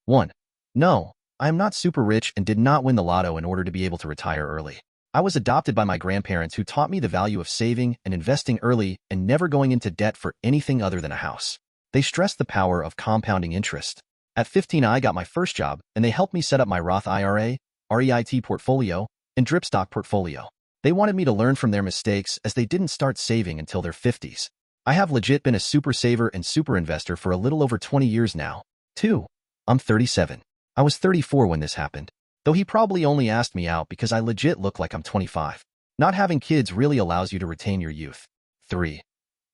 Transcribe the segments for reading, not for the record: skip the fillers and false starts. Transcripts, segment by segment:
1. No, I am not super rich and did not win the lotto in order to be able to retire early. I was adopted by my grandparents who taught me the value of saving and investing early and never going into debt for anything other than a house. They stressed the power of compounding interest. At 15, I got my first job, and they helped me set up my Roth IRA, REIT portfolio, and drip stock portfolio. They wanted me to learn from their mistakes as they didn't start saving until their 50s. I have legit been a super saver and super investor for a little over 20 years now. 2. I'm 37. I was 34 when this happened, though he probably only asked me out because I legit look like I'm 25. Not having kids really allows you to retain your youth. 3.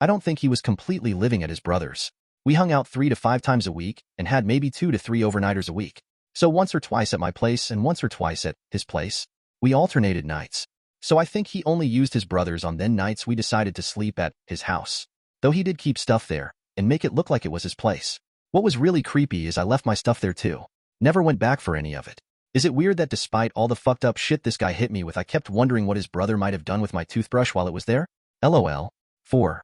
I don't think he was completely living at his brother's. We hung out 3 to 5 times a week and had maybe 2 to 3 overnighters a week. So once or twice at my place and once or twice at his place. We alternated nights. So I think he only used his brother's on then nights we decided to sleep at his house. Though he did keep stuff there and make it look like it was his place. What was really creepy is I left my stuff there too. Never went back for any of it. Is it weird that despite all the fucked up shit this guy hit me with, I kept wondering what his brother might have done with my toothbrush while it was there? LOL. 4.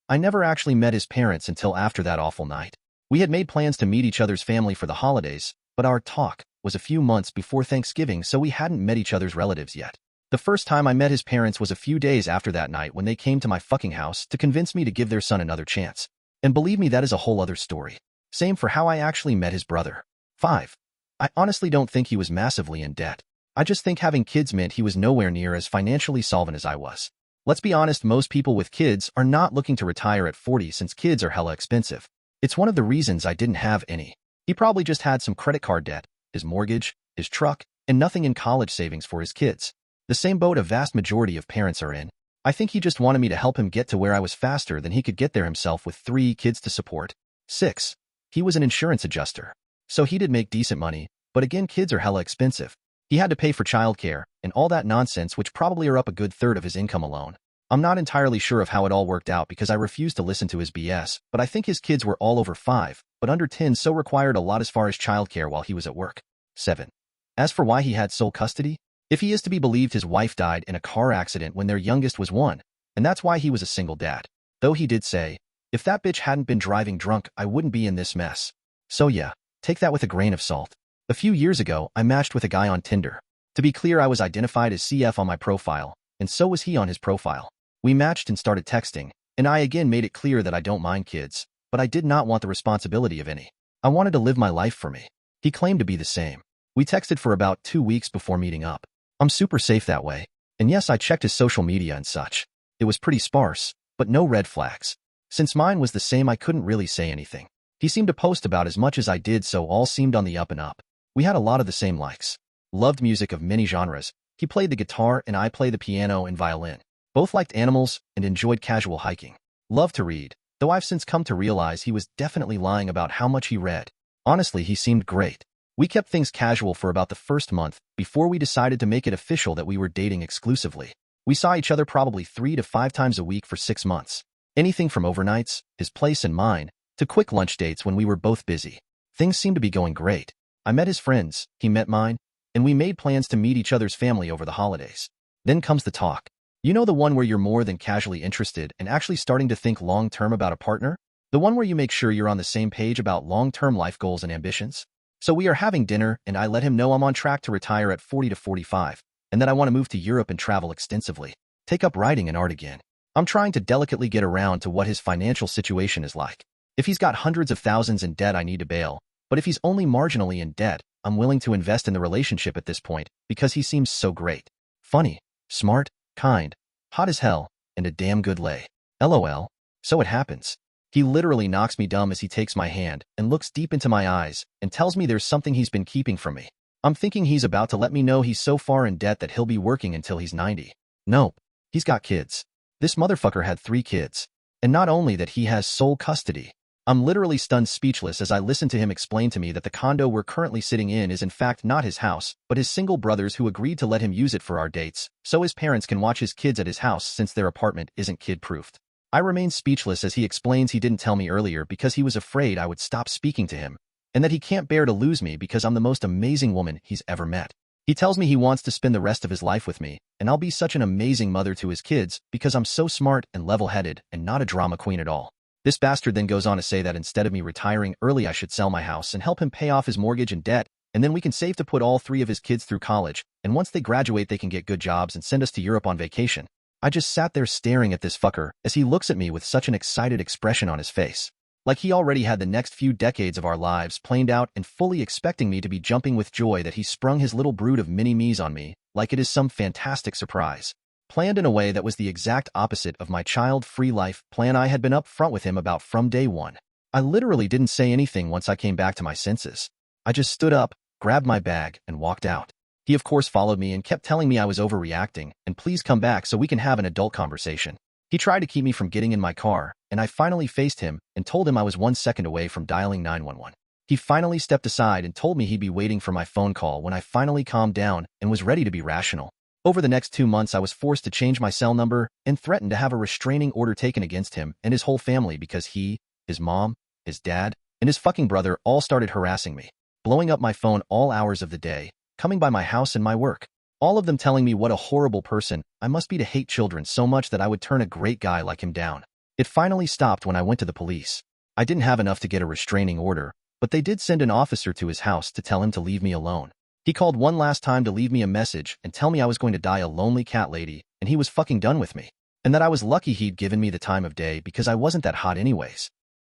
I never actually met his parents until after that awful night. We had made plans to meet each other's family for the holidays, but our talk was a few months before Thanksgiving, so we hadn't met each other's relatives yet. The first time I met his parents was a few days after that night when they came to my fucking house to convince me to give their son another chance. And believe me, that is a whole other story. Same for how I actually met his brother. 5. I honestly don't think he was massively in debt. I just think having kids meant he was nowhere near as financially solvent as I was. Let's be honest, most people with kids are not looking to retire at 40 since kids are hella expensive. It's one of the reasons I didn't have any. He probably just had some credit card debt, his mortgage, his truck, and nothing in college savings for his kids. The same boat a vast majority of parents are in. I think he just wanted me to help him get to where I was faster than he could get there himself with 3 kids to support. 6. He was an insurance adjuster. So he did make decent money, but again, kids are hella expensive. He had to pay for childcare and all that nonsense, which probably are up a good third of his income alone. I'm not entirely sure of how it all worked out because I refused to listen to his BS, but I think his kids were all over 5, but under 10, so required a lot as far as childcare while he was at work. 7. As for why he had sole custody, if he is to be believed, his wife died in a car accident when their youngest was 1, and that's why he was a single dad. Though he did say, if that bitch hadn't been driving drunk, I wouldn't be in this mess. So yeah, take that with a grain of salt. A few years ago, I matched with a guy on Tinder. To be clear, I was identified as CF on my profile, and so was he on his profile. We matched and started texting, and I again made it clear that I don't mind kids, but I did not want the responsibility of any. I wanted to live my life for me. He claimed to be the same. We texted for about 2 weeks before meeting up. I'm super safe that way. And yes, I checked his social media and such. It was pretty sparse, but no red flags. Since mine was the same, I couldn't really say anything. He seemed to post about as much as I did, so all seemed on the up and up. We had a lot of the same likes. Loved music of many genres. He played the guitar and I played the piano and violin. Both liked animals and enjoyed casual hiking. Loved to read, though I've since come to realize he was definitely lying about how much he read. Honestly, he seemed great. We kept things casual for about the first month before we decided to make it official that we were dating exclusively. We saw each other probably 3 to 5 times a week for 6 months. Anything from overnights, his place and mine, to quick lunch dates when we were both busy. Things seemed to be going great. I met his friends, he met mine, and we made plans to meet each other's family over the holidays. Then comes the talk. You know, the one where you're more than casually interested and actually starting to think long-term about a partner? The one where you make sure you're on the same page about long-term life goals and ambitions? So we are having dinner, and I let him know I'm on track to retire at 40 to 45, and that I want to move to Europe and travel extensively. Take up writing and art again. I'm trying to delicately get around to what his financial situation is like. If he's got hundreds of thousands in debt, I need to bail. But if he's only marginally in debt, I'm willing to invest in the relationship at this point because he seems so great. Funny, smart, kind, hot as hell, and a damn good lay. LOL. So it happens. He literally knocks me dumb as he takes my hand and looks deep into my eyes and tells me there's something he's been keeping from me. I'm thinking he's about to let me know he's so far in debt that he'll be working until he's 90. Nope. He's got kids. This motherfucker had 3 kids. And not only that, he has sole custody. I'm literally stunned speechless as I listen to him explain to me that the condo we're currently sitting in is in fact not his house, but his single brother's, who agreed to let him use it for our dates, so his parents can watch his kids at his house since their apartment isn't kid-proofed. I remain speechless as he explains he didn't tell me earlier because he was afraid I would stop speaking to him, and that he can't bear to lose me because I'm the most amazing woman he's ever met. He tells me he wants to spend the rest of his life with me, and I'll be such an amazing mother to his kids because I'm so smart and level-headed and not a drama queen at all. This bastard then goes on to say that instead of me retiring early, I should sell my house and help him pay off his mortgage and debt, and then we can save to put all 3 of his kids through college, and once they graduate they can get good jobs and send us to Europe on vacation. I just sat there staring at this fucker as he looks at me with such an excited expression on his face. Like he already had the next few decades of our lives planned out and fully expecting me to be jumping with joy that he sprung his little brood of mini-me's on me, like it is some fantastic surprise. Planned in a way that was the exact opposite of my child-free life plan I had been up front with him about from day one. I literally didn't say anything once I came back to my senses. I just stood up, grabbed my bag, and walked out. He of course followed me and kept telling me I was overreacting and please come back so we can have an adult conversation. He tried to keep me from getting in my car, and I finally faced him and told him I was 1 second away from dialing 911. He finally stepped aside and told me he'd be waiting for my phone call when I finally calmed down and was ready to be rational. Over the next 2 months, I was forced to change my cell number and threatened to have a restraining order taken against him and his whole family because he, his mom, his dad, and his fucking brother all started harassing me, blowing up my phone all hours of the day, coming by my house and my work. All of them telling me what a horrible person I must be to hate children so much that I would turn a great guy like him down. It finally stopped when I went to the police. I didn't have enough to get a restraining order, but they did send an officer to his house to tell him to leave me alone. He called one last time to leave me a message and tell me I was going to die a lonely cat lady and he was fucking done with me. And that I was lucky he'd given me the time of day because I wasn't that hot anyways.